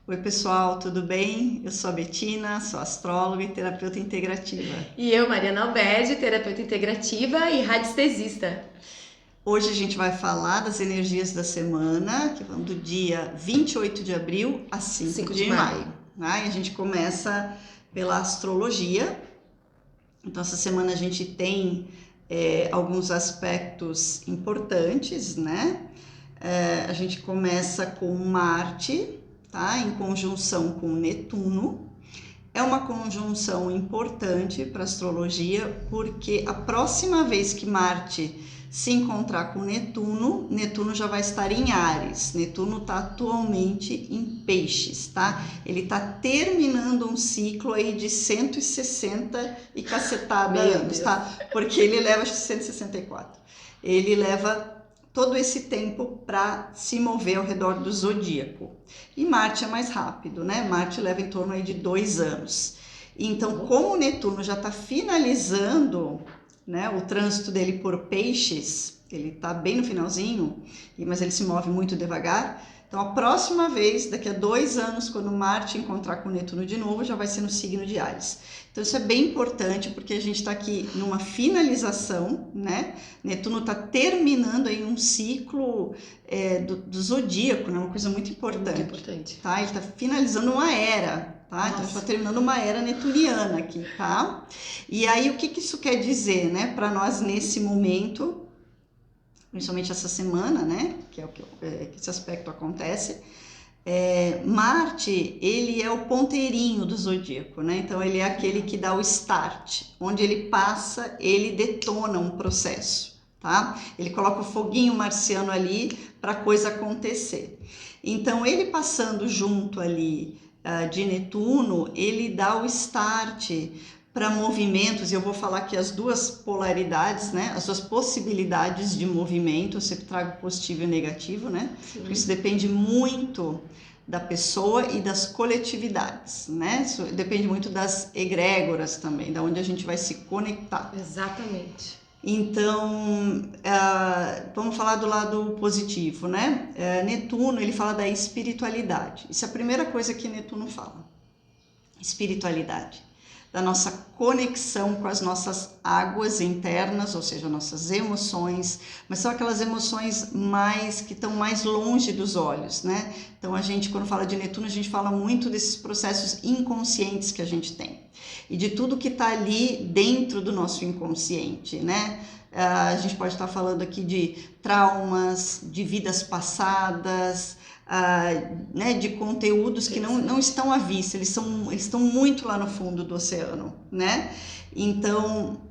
Oi, pessoal, tudo bem? Eu sou a Betina, sou astróloga e terapeuta integrativa. E eu, Mariana Albede, terapeuta integrativa e radiestesista. Hoje a gente vai falar das energias da semana, que vão do dia 28 de abril a 5 de maio. Né? E a gente começa pela astrologia. Então, essa semana a gente tem alguns aspectos importantes, né? A gente começa com Marte, tá? Em conjunção com Netuno. É uma conjunção importante para a astrologia, porque a próxima vez que Marte se encontrar com Netuno, Netuno já vai estar em Áries. Netuno está atualmente em Peixes, tá? Ele está terminando um ciclo aí de 160 e cacetada anos, tá? Porque ele leva, acho que 164. Ele leva todo esse tempo para se mover ao redor do zodíaco. E Marte é mais rápido, né? Marte leva em torno aí de 2 anos. Então, como o Netuno já está finalizando, né, o trânsito dele por Peixes, ele está bem no finalzinho, mas ele se move muito devagar. Então, a próxima vez, daqui a 2 anos, quando Marte encontrar com o Netuno de novo, já vai ser no signo de Áries. Então, isso é bem importante, porque a gente está aqui numa finalização, né? Netuno está terminando aí um ciclo do zodíaco, né? Uma coisa muito importante. Muito importante. Tá? Ele está finalizando uma era, tá? Então, a gente está terminando uma era netuniana aqui, tá? E aí, o que isso quer dizer, né? Para nós, nesse momento, principalmente essa semana, né? Que é o que esse aspecto acontece. Marte, ele é o ponteirinho do zodíaco, né? Então ele é aquele que dá o start, onde ele passa, ele detona um processo, tá? Ele coloca o foguinho marciano ali para a coisa acontecer. Então ele passando junto ali de Netuno, ele dá o start para movimentos, e eu vou falar aqui as duas polaridades, né? As duas possibilidades de movimento, eu sempre trago positivo e negativo, né? Porque isso depende muito da pessoa e das coletividades, né? Isso depende muito das egrégoras também, da onde a gente vai se conectar. Exatamente. Então, vamos falar do lado positivo, né? Netuno, ele fala da espiritualidade. Isso é a primeira coisa que Netuno fala. Espiritualidade. Da nossa conexão com as nossas águas internas, ou seja, nossas emoções, mas são aquelas emoções que estão mais longe dos olhos, né? Então a gente, quando fala de Netuno, a gente fala muito desses processos inconscientes que a gente tem e de tudo que está ali dentro do nosso inconsciente, né? A gente pode estar falando aqui de traumas, de vidas passadas, né, de conteúdos que não estão à vista, eles estão muito lá no fundo do oceano, né? Então,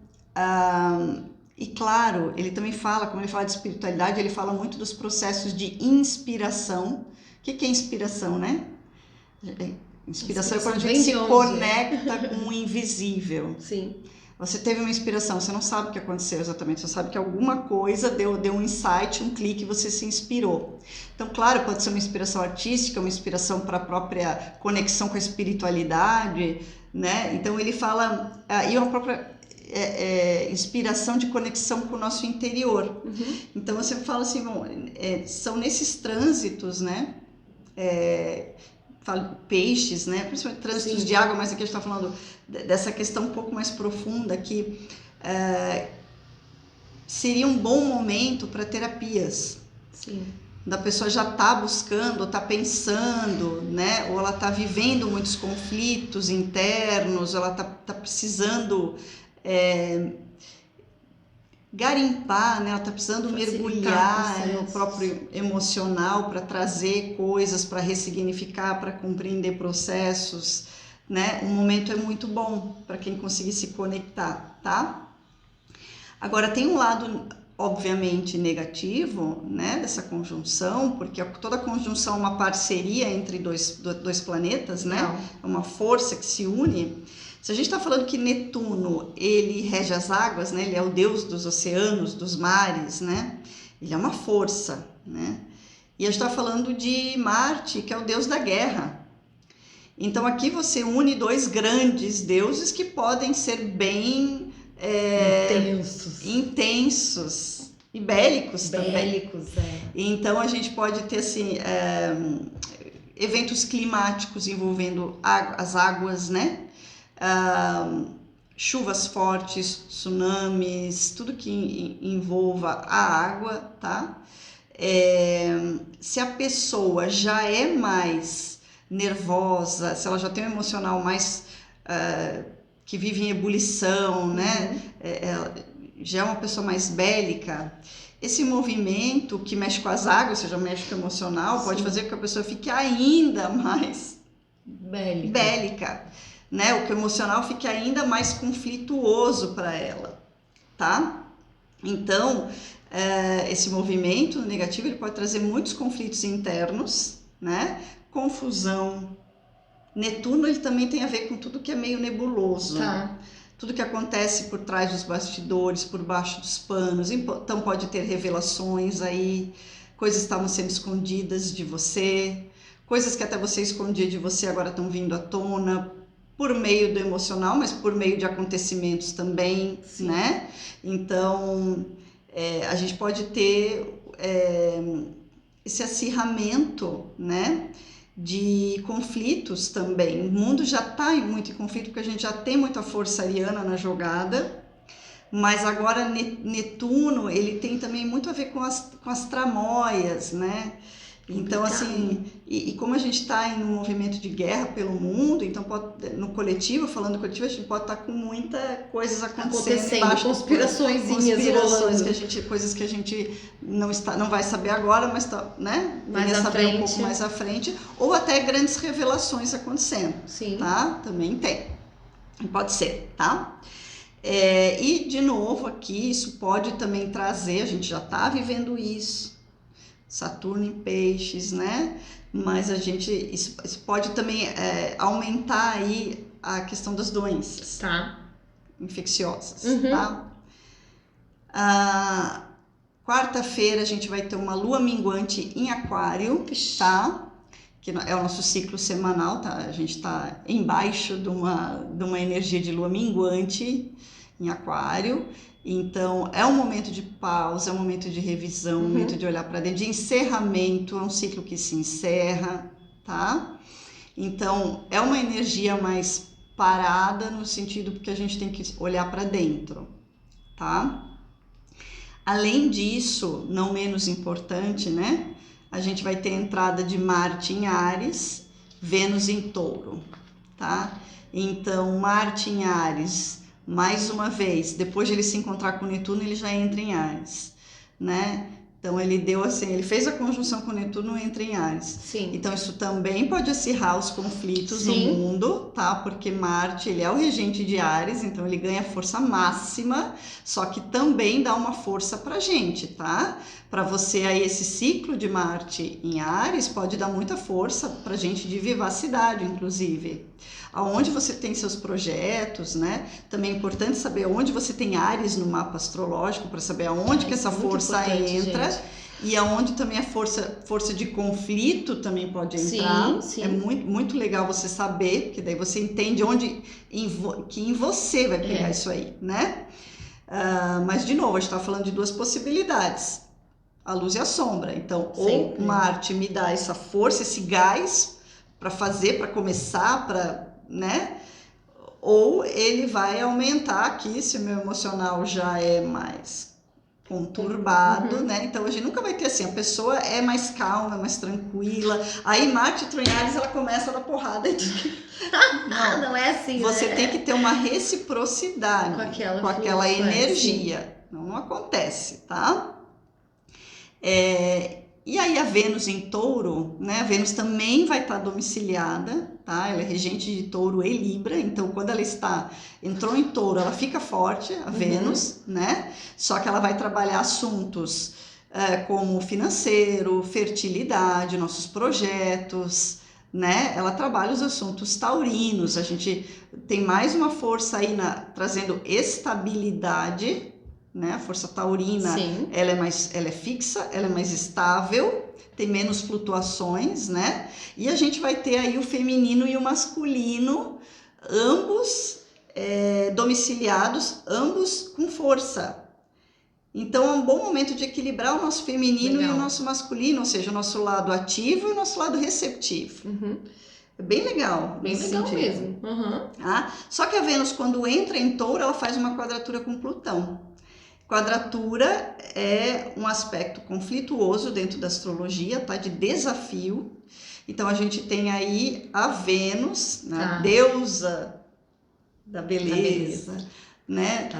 e claro, ele também fala, como ele fala de espiritualidade, ele fala muito dos processos de inspiração. O que é inspiração, né? Inspiração é quando a gente se conecta com o invisível. Sim. Você teve uma inspiração, você não sabe o que aconteceu exatamente, você sabe que alguma coisa deu um insight, um clique, você se inspirou. Então, claro, pode ser uma inspiração artística, uma inspiração para a própria conexão com a espiritualidade, né? Então, ele fala, e uma própria inspiração de conexão com o nosso interior. Uhum. Então, você fala assim, bom, são nesses trânsitos, né? Peixes, né? Principalmente trânsitos de água, mas aqui a gente está falando dessa questão um pouco mais profunda que seria um bom momento para terapias. Sim. Da pessoa já está buscando, está pensando, né? Ou ela está vivendo muitos conflitos internos, ela está precisando garimpar, né? Ela está precisando mergulhar no próprio emocional para trazer coisas, para ressignificar, para compreender processos, né? O momento é muito bom para quem conseguir se conectar, tá? Agora tem um lado obviamente negativo, né, dessa conjunção, porque toda conjunção é uma parceria entre dois planetas, né? É uma força que se une. Se a gente está falando que Netuno, ele rege as águas, né? Ele é o deus dos oceanos, dos mares, né? Ele é uma força, né? E a gente está falando de Marte, que é o deus da guerra. Então aqui você une dois grandes deuses que podem ser bem intensos e bélicos também. Bélicos, Então a gente pode ter assim eventos climáticos envolvendo as águas, né? Chuvas fortes, tsunamis, tudo que envolva a água, tá? Se a pessoa já é mais nervosa, se ela já tem um emocional mais que vive em ebulição, né? Já é uma pessoa mais bélica, esse movimento que mexe com as águas, ou seja, mexe com o emocional, Sim. pode fazer com que a pessoa fique ainda mais bélica, né? O que o emocional fique ainda mais conflituoso para ela, tá? Então, esse movimento negativo ele pode trazer muitos conflitos internos, né? Confusão. Netuno ele também tem a ver com tudo que é meio nebuloso. Tá. Tudo que acontece por trás dos bastidores, por baixo dos panos. Então pode ter revelações aí, coisas estavam sendo escondidas de você, coisas que até você escondia de você agora estão vindo à tona, por meio do emocional, mas por meio de acontecimentos também, Sim. né? Então, a gente pode ter esse acirramento, né? De conflitos também. O mundo já está muito em conflito, porque a gente já tem muita força ariana na jogada, mas agora Netuno, ele tem também muito a ver com as tramóias, né? Então, assim, e como a gente está em um movimento de guerra pelo mundo, então no coletivo, falando do coletivo, a gente pode estar com muita coisas acontecendo embaixo, conspirações coisas que a gente não vai saber agora, mas né? Mais à saber frente. Um pouco mais à frente, ou até grandes revelações acontecendo. Sim. Tá? Também tem. Pode ser, tá? E de novo aqui, isso pode também trazer, a gente já está vivendo isso, Saturno em peixes, né? Mas isso pode também aumentar aí a questão das doenças infecciosas, tá? Quarta-feira a gente vai ter uma lua minguante em Aquário, tá? Que é o nosso ciclo semanal, tá? A gente está embaixo de uma energia de lua minguante em Aquário. Então, é um momento de pausa, é um momento de revisão, um momento de olhar para dentro, de encerramento, é um ciclo que se encerra, tá? Então, é uma energia mais parada no sentido porque a gente tem que olhar para dentro, tá? Além disso, não menos importante, né? A gente vai ter a entrada de Marte em Áries, Vênus em Touro, tá? Então, Marte em Áries, mais uma vez, depois de ele se encontrar com Netuno, ele já entra em Áries, né? Então, ele fez a conjunção com Netuno e entra em Áries. Sim. Então, isso também pode acirrar os conflitos no mundo, tá? Porque Marte, ele é o regente de Áries, então ele ganha força máxima, só que também dá uma força pra gente, tá? Para você aí, esse ciclo de Marte em Áries pode dar muita força pra gente de vivacidade, inclusive. Aonde você tem seus projetos, né? Também é importante saber onde você tem Áries no mapa astrológico, para saber aonde que essa força entra, gente. E aonde também a força de conflito também pode entrar. Sim. É muito, muito legal você saber, porque daí você entende que em você vai pegar isso aí, né? Mas, de novo, a gente está falando de duas possibilidades. A luz e a sombra. Então, ou Marte me dá essa força, esse gás para fazer, para começar, né? Ou ele vai aumentar aqui, se o meu emocional já é mais conturbado, né? Então a gente nunca vai ter assim, a pessoa é mais calma, mais tranquila. Aí Marte entrou em Áries, ela começa a dar porrada. Não é assim, você né? tem que ter uma reciprocidade com aquela energia. Não acontece, tá? E aí a Vênus em Touro, né? A Vênus também vai estar domiciliada, tá? Ela é regente de Touro e Libra, então quando ela entrou em Touro, ela fica forte, a Vênus, né? Só que ela vai trabalhar assuntos como financeiro, fertilidade, nossos projetos, né? Ela trabalha os assuntos taurinos, a gente tem mais uma força aí trazendo estabilidade, né? A força taurina, ela é fixa, ela é mais estável, tem menos flutuações, né? E a gente vai ter aí o feminino e o masculino, ambos domiciliados, ambos com força. Então é um bom momento de equilibrar o nosso feminino Legal. e o nosso masculino, ou seja, o nosso lado ativo e o nosso lado receptivo. É bem legal. Bem nesse legal sentido. mesmo. Tá? Só que a Vênus, quando entra em Touro, ela faz uma quadratura com Plutão. Quadratura é um aspecto conflituoso dentro da astrologia, tá? De desafio. Então a gente tem aí a Vênus, né? Tá. Deusa da beleza, né?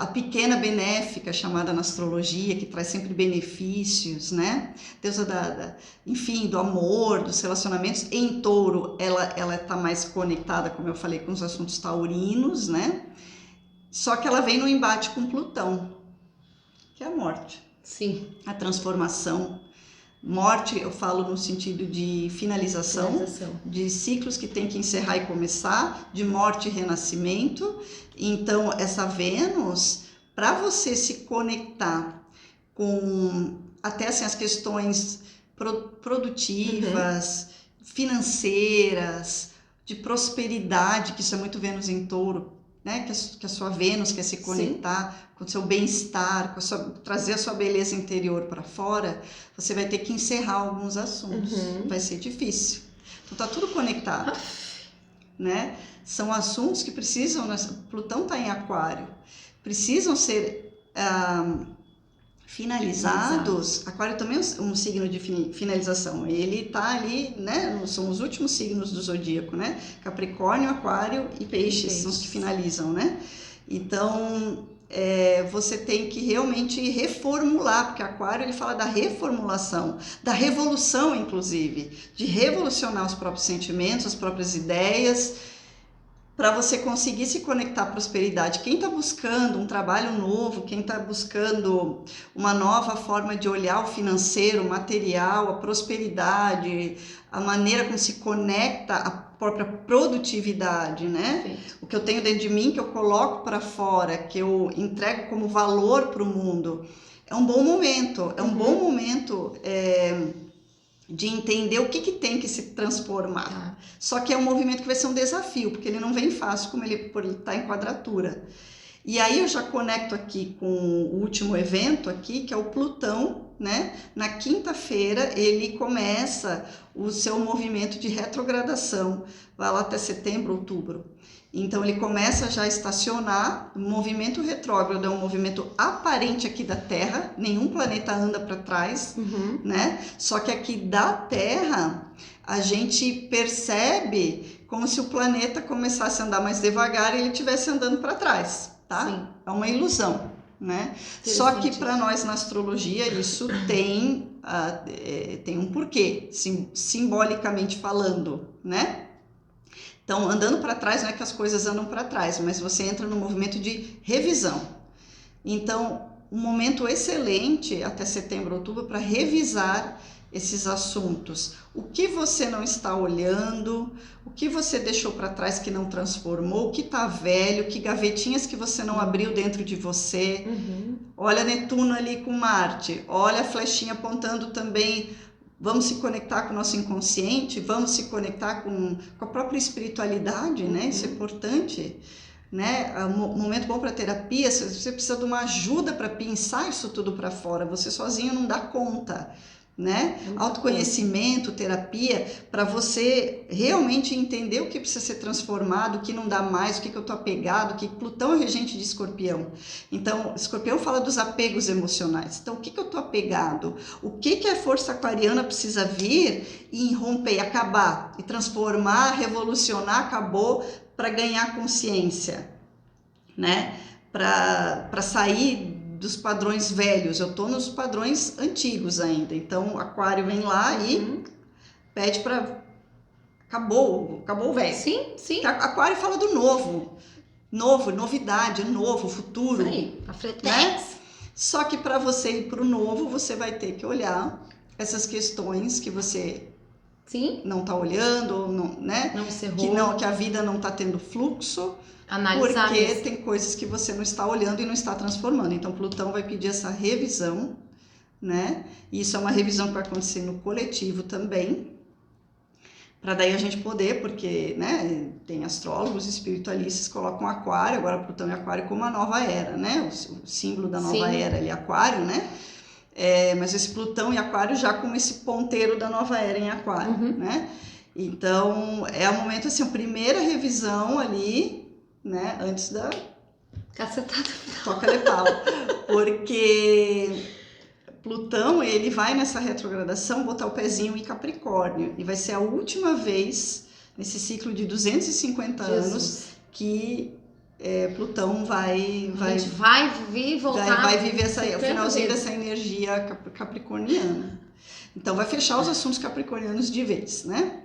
A pequena benéfica chamada na astrologia, que traz sempre benefícios, né? Deusa enfim, do amor, dos relacionamentos. Em Touro, ela está mais conectada, como eu falei, com os assuntos taurinos, né? Só que ela vem no embate com Plutão, que é a morte. Sim. A transformação. Morte, eu falo no sentido de finalização, de ciclos que tem que encerrar e começar, de morte e renascimento. Então, essa Vênus, para você se conectar com até assim, as questões produtivas, financeiras, de prosperidade, que isso é muito Vênus em Touro, né? Que a sua Vênus quer se conectar Sim. com o seu bem-estar, trazer a sua beleza interior para fora, você vai ter que encerrar alguns assuntos. Vai ser difícil. Então tá tudo conectado, né? São assuntos que precisam, Plutão está em Aquário, precisam ser finalizados. Aquário também é um signo de finalização. Ele está ali, né? São os últimos signos do zodíaco, né? Capricórnio, Aquário e Peixes são os que finalizam, né? Então, você tem que realmente reformular, porque Aquário ele fala da reformulação, da revolução, inclusive, de revolucionar os próprios sentimentos, as próprias ideias, para você conseguir se conectar à prosperidade. Quem está buscando um trabalho novo, quem está buscando uma nova forma de olhar o financeiro, o material, a prosperidade, a maneira como se conecta à própria produtividade, né? Perfeito. O que eu tenho dentro de mim, que eu coloco para fora, que eu entrego como valor para o mundo, é um bom momento, é um bom momento de entender o que tem que se transformar. Só que é um movimento que vai ser um desafio, porque ele não vem fácil por ele estar em quadratura. E aí eu já conecto aqui com o último evento aqui, que é o Plutão, né? Na quinta-feira ele começa o seu movimento de retrogradação, vai lá até setembro, outubro. Então ele começa já a estacionar. O movimento retrógrado é um movimento aparente aqui da Terra, nenhum planeta anda para trás, né? Só que aqui da Terra a gente percebe como se o planeta começasse a andar mais devagar e ele estivesse andando para trás, tá? Sim. É uma ilusão, né? Só que para nós na astrologia isso tem um porquê, simbolicamente falando, né? Então, andando para trás, não é que as coisas andam para trás, mas você entra no movimento de revisão. Então, um momento excelente até setembro, outubro, para revisar esses assuntos. O que você não está olhando, o que você deixou para trás que não transformou, o que está velho, que gavetinhas que você não abriu dentro de você. Olha Netuno ali com Marte, olha a flechinha apontando também. Vamos se conectar com o nosso inconsciente, vamos se conectar com a própria espiritualidade, né? Isso é importante, né? É um momento bom para terapia. Você precisa de uma ajuda para pensar isso tudo para fora. Você sozinho não dá conta, né? Autoconhecimento, terapia, para você realmente entender o que precisa ser transformado, o que não dá mais, o que eu estou apegado, que Plutão é regente de Escorpião. Então, Escorpião fala dos apegos emocionais. Então, o que eu estou apegado? O que a força aquariana precisa vir e romper, e acabar, e transformar, revolucionar, acabou, para ganhar consciência, né? Para sair dos padrões velhos, eu tô nos padrões antigos ainda. Então, Aquário vem lá e pede para acabou o velho. Sim. Aquário fala do novo, novidade, novo, futuro. Isso aí, a fretex. Né? Só que para você ir para o novo, você vai ter que olhar essas questões que você não tá olhando, ou não, né? Não encerrou. Que a vida não tá tendo fluxo. Analisar porque mesmo. tem coisas que você não está olhando e não está transformando. Então, Plutão vai pedir essa revisão, né? E isso é uma revisão que vai acontecer no coletivo também, para daí a gente poder, porque, né, tem astrólogos espiritualistas que colocam Aquário, agora Plutão e Aquário como a nova era, né, o símbolo da nova era ali, Aquário, né, mas esse Plutão e Aquário já com esse ponteiro da nova era em Aquário, né, então é o momento, assim, a primeira revisão ali, né, antes da cacetada toca de pau, porque Plutão, ele vai nessa retrogradação botar o pezinho em Capricórnio e vai ser a última vez nesse ciclo de 250 anos que Plutão vai voltar, vai viver o finalzinho dessa energia capricorniana. Então vai fechar os assuntos capricornianos de vez, né?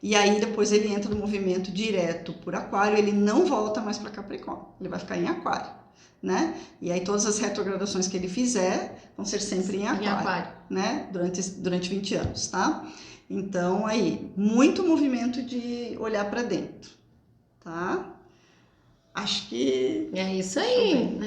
E aí depois ele entra no movimento direto por Aquário, ele não volta mais para Capricórnio, ele vai ficar em Aquário. Né? E aí todas as retrogradações que ele fizer vão ser sempre em Aquário, né? Durante 20 anos, tá? Então aí, muito movimento de olhar para dentro, tá? Acho que... É isso aí,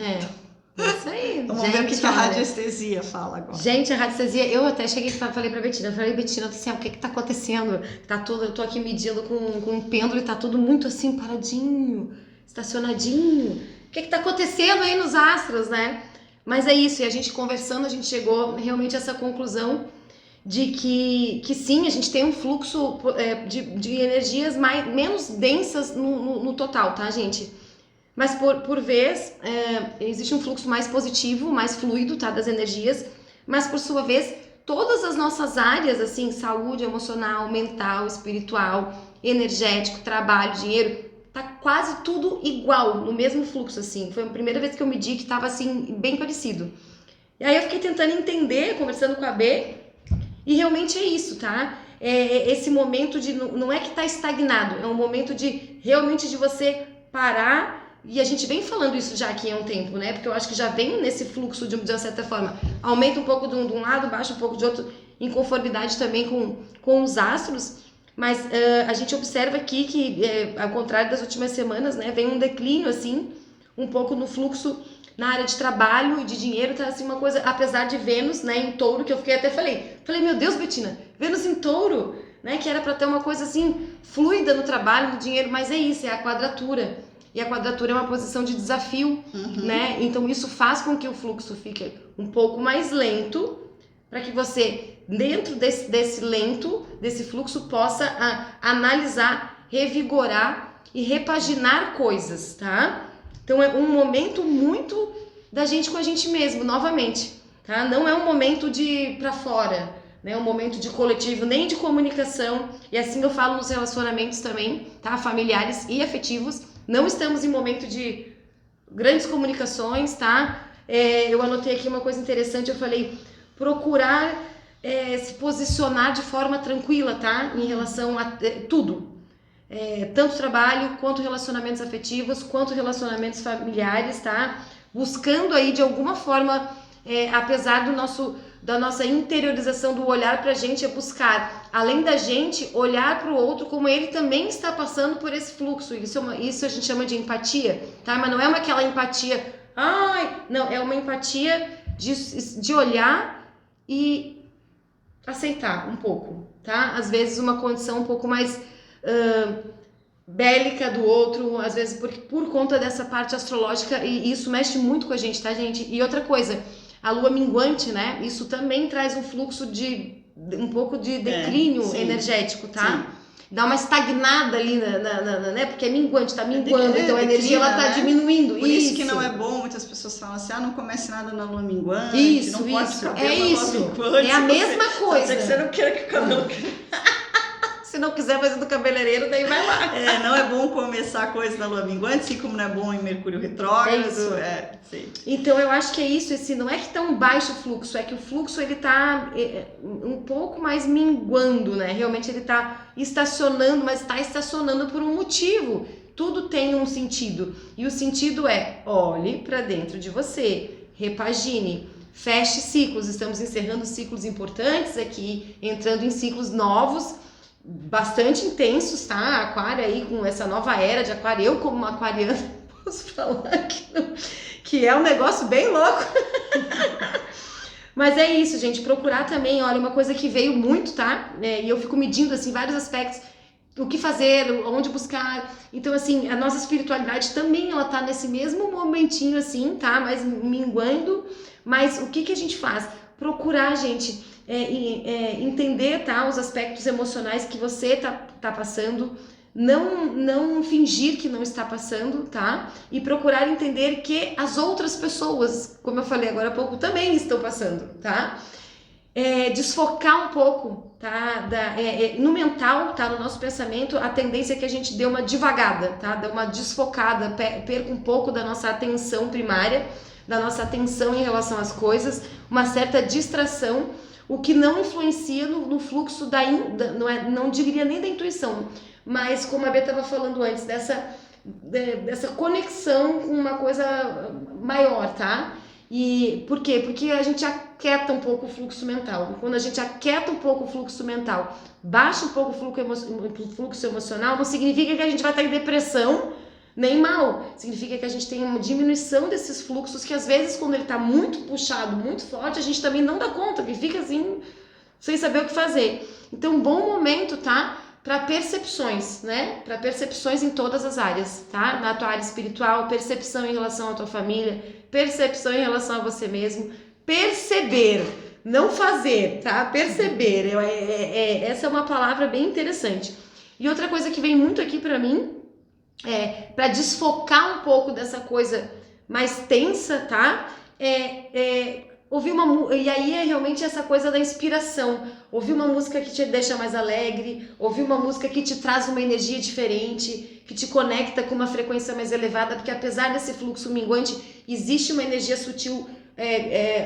isso aí. Vamos ver o que a radiestesia fala agora. Gente, a radiestesia, eu até cheguei e falei pra Betina, Betina do céu, o que tá acontecendo? Tá tudo, eu tô aqui medindo com um pêndulo e tá tudo muito assim, paradinho, estacionadinho. O que tá acontecendo aí nos astros, né? Mas é isso, e a gente conversando, a gente chegou realmente a essa conclusão de que sim, a gente tem um fluxo de energias menos densas no total, tá, gente? Mas por vez, existe um fluxo mais positivo, mais fluido, tá, das energias, mas por sua vez, todas as nossas áreas, assim, saúde emocional, mental, espiritual, energético, trabalho, dinheiro, tá quase tudo igual, no mesmo fluxo, assim. Foi a primeira vez que eu medi que tava, assim, bem parecido. E aí eu fiquei tentando entender, conversando com a B, e realmente é isso, tá? Esse momento de... Não é que tá estagnado, é um momento de, realmente, de você parar, e a gente vem falando isso já aqui há um tempo, né? Porque eu acho que já vem nesse fluxo, de uma certa forma. Aumenta um pouco de um lado, baixa um pouco de outro, em conformidade também com os astros. Mas a gente observa aqui que, ao contrário das últimas semanas, né, vem um declínio, assim, um pouco no fluxo na área de trabalho e de dinheiro, tá assim uma coisa, apesar de Vênus, né, em touro, que eu falei, meu Deus, Betina, Vênus em touro, né, que era para ter uma coisa assim, fluida no trabalho, no dinheiro, mas é isso, é a quadratura. E a quadratura é uma posição de desafio, né, então isso faz com que o fluxo fique um pouco mais lento, para que você, dentro desse fluxo, possa analisar, revigorar e repaginar coisas, tá? Então é um momento muito da gente com a gente mesmo, novamente, tá? Não é um momento de ir para fora, né? É um momento de coletivo, nem de comunicação, e assim eu falo nos relacionamentos também, tá? Familiares e afetivos. Não estamos em momento de grandes comunicações, tá? Eu anotei aqui uma coisa interessante, eu falei... procurar se posicionar de forma tranquila, tá? Em relação a tudo. Tanto trabalho, quanto relacionamentos afetivos, quanto relacionamentos familiares, tá? Buscando aí, de alguma forma, apesar da nossa interiorização do olhar pra gente, é buscar, além da gente, olhar pro outro como ele também está passando por esse fluxo. Isso a gente chama de empatia, tá? Mas não é aquela empatia... não, é uma empatia de olhar e aceitar um pouco, tá? Às vezes uma condição um pouco mais bélica do outro, às vezes por conta dessa parte astrológica, e isso mexe muito com a gente, tá, gente? E outra coisa, a lua minguante, né? Isso também traz um fluxo de um pouco de declínio energético, tá? Sim. Dá uma estagnada ali, né? Porque é minguante, tá minguando, então a energia ela tá diminuindo. Por isso que não é bom, muitas pessoas falam assim, não comece nada na lua minguante, isso, não pode isso, é a mesma coisa. Pode ser que você não queira que o cabelo... Se não quiser fazer do cabeleireiro, daí vai lá. Não é bom começar coisa na lua minguante, assim como não é bom em Mercúrio retrógrado. Sim. Então eu acho que é isso, não é que tá um baixo fluxo, é que o fluxo ele tá um pouco mais minguando, né? Realmente ele tá estacionando, mas tá estacionando por um motivo. Tudo tem um sentido. E o sentido é, olhe para dentro de você, repagine, feche ciclos. Estamos encerrando ciclos importantes aqui, entrando em ciclos novos, bastante intensos, tá? Aquário aí com essa nova era de Aquário, eu como uma aquariana posso falar que é um negócio bem louco. Mas é isso, gente, procurar também, olha, uma coisa que veio muito, tá? E eu fico medindo, assim, vários aspectos, o que fazer, onde buscar. Então, assim, a nossa espiritualidade também, ela tá nesse mesmo momentinho, assim, tá? Mas minguando. Mas o que a gente faz? Procurar, gente, entender, tá? Os aspectos emocionais que você tá passando. Não fingir que não está passando, tá? E procurar entender que as outras pessoas, como eu falei agora há pouco, também estão passando, tá? Desfocar um pouco, tá? No mental, tá? No nosso pensamento, a tendência é que a gente dê uma divagada, tá? Dê uma desfocada, perca um pouco da nossa atenção primária, da nossa atenção em relação às coisas, uma certa distração, o que não influencia no fluxo não diria nem da intuição, mas como a Bê estava falando antes, dessa conexão com uma coisa maior, tá? E por quê? Porque a gente aquieta um pouco o fluxo mental. Quando a gente aquieta um pouco o fluxo mental, baixa um pouco o fluxo emocional, não significa que a gente vai estar em depressão, nem mal. Significa que a gente tem uma diminuição desses fluxos que às vezes quando ele está muito puxado, muito forte, a gente também não dá conta, que fica assim, sem saber o que fazer. Então, um bom momento, tá? Para percepções, né? Para percepções em todas as áreas, tá? Na tua área espiritual, percepção em relação à tua família, percepção em relação a você mesmo, perceber, não fazer, tá? Perceber, essa é uma palavra bem interessante. E outra coisa que vem muito aqui para mim, para desfocar um pouco dessa coisa mais tensa, tá? Ouvir e aí é realmente essa coisa da inspiração. Ouvir uma música que te deixa mais alegre, ouvir uma música que te traz uma energia diferente, que te conecta com uma frequência mais elevada, porque apesar desse fluxo minguante, existe uma energia sutil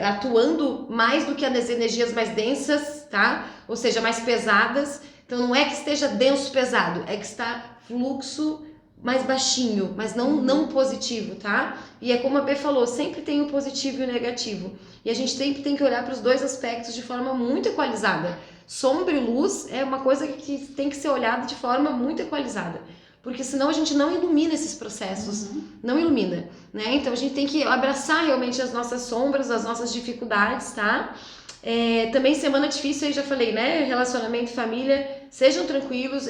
atuando mais do que as energias mais densas, tá? Ou seja, mais pesadas. Então não é que esteja denso pesado, é que está fluxo mais baixinho, mas não positivo, tá? E é como a Bê falou, sempre tem o positivo e o negativo. E a gente sempre tem que olhar para os dois aspectos de forma muito equalizada. Sombra e luz é uma coisa que tem que ser olhada de forma muito equalizada. Porque senão a gente não ilumina esses processos, não ilumina, né? Então a gente tem que abraçar realmente as nossas sombras, as nossas dificuldades, tá? Também semana difícil, aí já falei, né? Relacionamento e família, sejam tranquilos.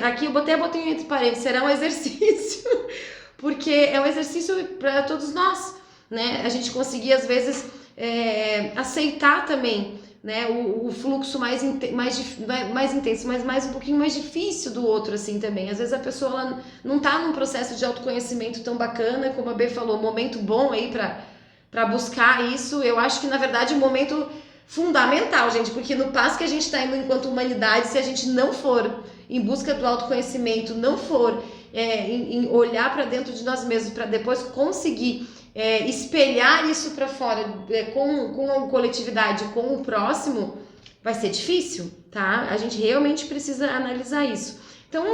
Aqui eu botei entre parênteses, será um exercício, porque é um exercício para todos nós, né? A gente conseguir às vezes aceitar também, né? O fluxo mais intenso, mas mais um pouquinho mais difícil do outro, assim, também. Às vezes a pessoa ela não tá num processo de autoconhecimento tão bacana, como a Bê falou, momento bom aí para buscar isso. Eu acho que na verdade o momento fundamental, gente, porque no passo que a gente está indo enquanto humanidade, se a gente não for em busca do autoconhecimento, não for em olhar para dentro de nós mesmos, para depois conseguir espelhar isso para fora com a coletividade, com o próximo, vai ser difícil, tá? A gente realmente precisa analisar isso. Então,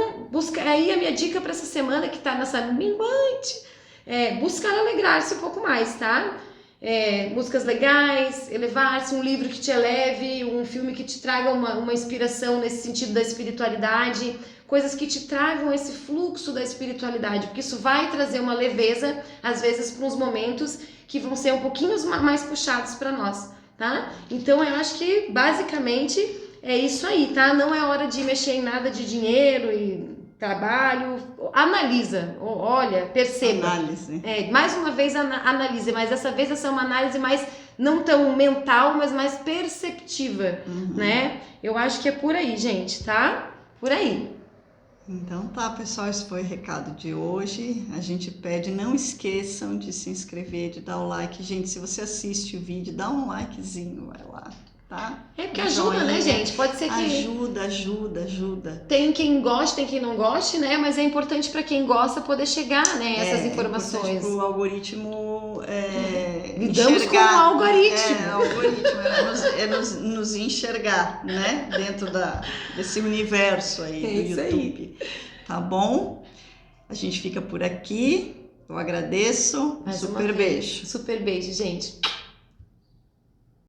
aí a minha dica para essa semana que tá nessa minguante, buscar alegrar-se um pouco mais, tá? Músicas legais, elevar-se, um livro que te eleve, um filme que te traga uma inspiração nesse sentido da espiritualidade, coisas que te tragam esse fluxo da espiritualidade, porque isso vai trazer uma leveza, às vezes, para uns momentos que vão ser um pouquinho mais puxados para nós, tá? Então, eu acho que, basicamente, é isso aí, tá? Não é hora de mexer em nada de dinheiro e trabalho. Analisa, olha, perceba. Análise. Mais uma vez, analise, mas dessa vez essa é uma análise mais, não tão mental, mas mais perceptiva, né? Eu acho que é por aí, gente, tá? Por aí. Então tá, pessoal, esse foi o recado de hoje. A gente pede, não esqueçam de se inscrever, de dar o like. Gente, se você assiste o vídeo, dá um likezinho, vai lá, tá? Porque ajuda, né, gente? Pode ser que... Ajuda. Tem quem goste, tem quem não goste, né? Mas é importante para quem gosta poder chegar, né? Essas informações. É pro algoritmo Lidamos com o algoritmo. Algoritmo, nos enxergar, né? Dentro desse universo aí do YouTube. Aí. Tá bom? A gente fica por aqui. Eu agradeço. Super beijo. Super beijo, gente.